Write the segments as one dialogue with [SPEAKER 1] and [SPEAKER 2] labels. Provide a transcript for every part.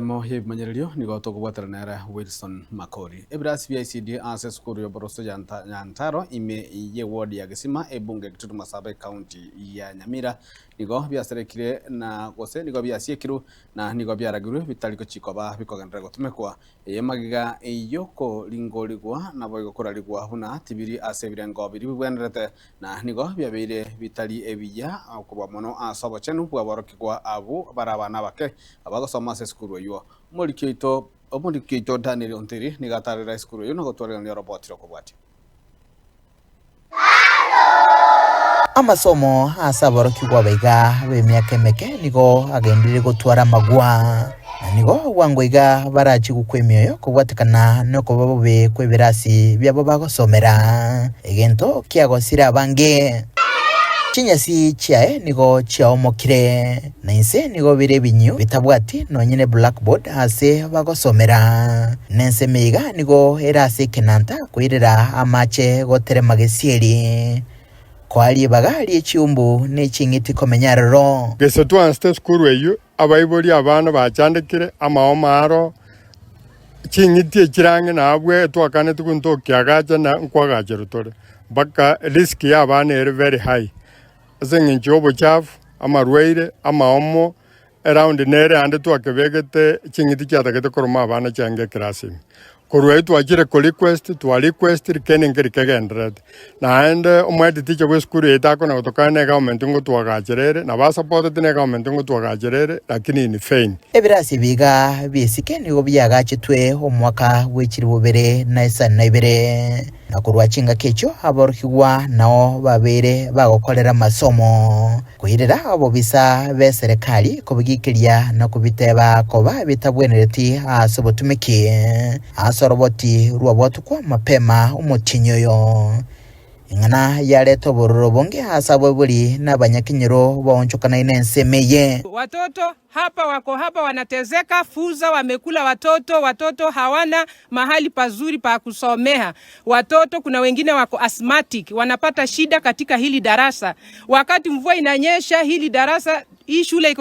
[SPEAKER 1] Mohi manyerio ni goto kubwateranera Wilson Makori. Ebras via ECDE ase skuru yo boroso Nyataro ime ye ward ya Kisima ebunge kitutu Masabe County ya Nyamira nigo byaserekire na gose nigo byasiekiru na nigo byaraguru bitaliko chikoba bikogendera gotumekwa yemagiga eyoko lingoligwa na boyo koraligwa huna tibiri ase birengo biri bwenderete na nigo byabire bitali ebiya kubwa mono asobo chenu bwa borokigwa abu barabana bake abagosoma ase skuru yo Omurikito Daniel Ontiri ni gatarira skuru yo no gotwarira ni robot ro kubwati
[SPEAKER 2] amasomo asaboro kigwa baiga bemyaka emeke nigo agendire gutwara magwa nigo wangwiga barachi gukwemyoyo kubwatikana no kubabobe kwebirasi byabo bagosomera egento kiagosira bange chinyasi chiae nigo chiaomokire na inse nigo bire binyu bitabwati no nyine blackboard ase bagosomera nense meiga nigo erase kenanta kuirira amache gotere magesieri kwali bagali echiumbu nechingiti komenyaroro
[SPEAKER 3] gese twanste skuru eyo abayiboli abana bachandikire amaomaro chingiti echirange nabwe twakane tukunto kyagacha na nkwagacha rutore baka risk ya abana ere very high zenginchi obuchafu amarweire amaomo around nere ande twakebegete chingiti kyatagete koroma abana change classroom korwe twakire ko request kenengeri kegendred na ande omwedi tiche we school etako na gutokane government ngo twagachirere na ba support ne government ngo twagachirere lakini ni fain
[SPEAKER 2] ebirasi biga bisike nigo byagachitwe omwaka wechiri bubere na isa na ibere na kurwachinga kecho aborokigwa nao babere bagokorera masomo kuirira abo bisa be serikali kubigikiria na kubiteba koba bitabwenereti asobotumiki asoroboti ruwabotu kwa mapema umutinyoyo ingana yaleto bororo bonge asabwe buli n'abanyakinyiro bonchokana inensemeye.
[SPEAKER 4] Watoto wako hapa wanatezeka, fuza wamekula watoto hawana mahali pazuri pa kusomea. Watoto kuna wengine wako asthmatic, wanapata shida katika hili darasa. Wakati mvua inanyesha hii shule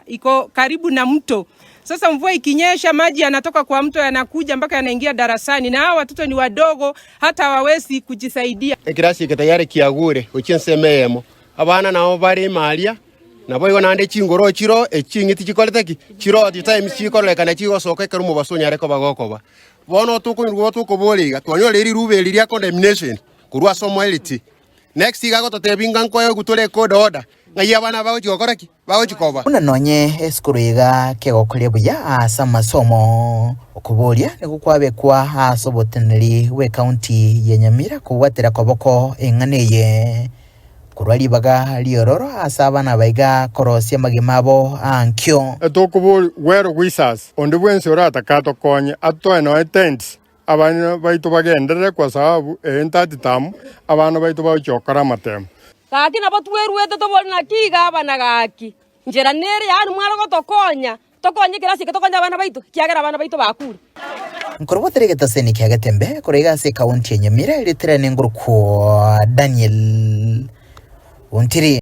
[SPEAKER 4] iko karibu na mto. Sasa mvua ikinyesha maji yanatoka kwa mto yanakuja mpaka yanaingia darasani na hao watoto ni wadogo hata hawawezi kujisaidia.
[SPEAKER 5] Ekirasi kitayari kiagure ukinsemeyemo abana nao bari malia nabo igo nande chingoro chiro echingiti chikoleteki chiro at time chikolekana chigosoka kerumo basonyare ko bagokoba bono tuko tukoboliga twanyole ri rube liria condemnation kurwa somo eliti next igago totebinga nkoyo gutore code order ngaya bana bagochikoraki bagochikoba
[SPEAKER 2] una nonye eskuru iga kegokolie buya asa masomo okubolia nikukwabe kwa asoboteneri we county ya Nyamira kuwatera koboko enganeye kurwali baga liororo asabana baiga korosia magimabo ankyo
[SPEAKER 3] etokubol wero wisas onde bwense orata kato konye atto no attends abana baito bagendere kwa sababu entatitam abana baito bachokora matem
[SPEAKER 6] kaki nabo twerwete tobolna kiga abana gaki njera nere yani mwalo gotokonya kirasi ketokonya abana baito kiagera abana baito bakuri
[SPEAKER 2] nkorobotere getaseni kya Getembe kurega se county ya Nyamira ilitere n'inguruko Daniel Ontiri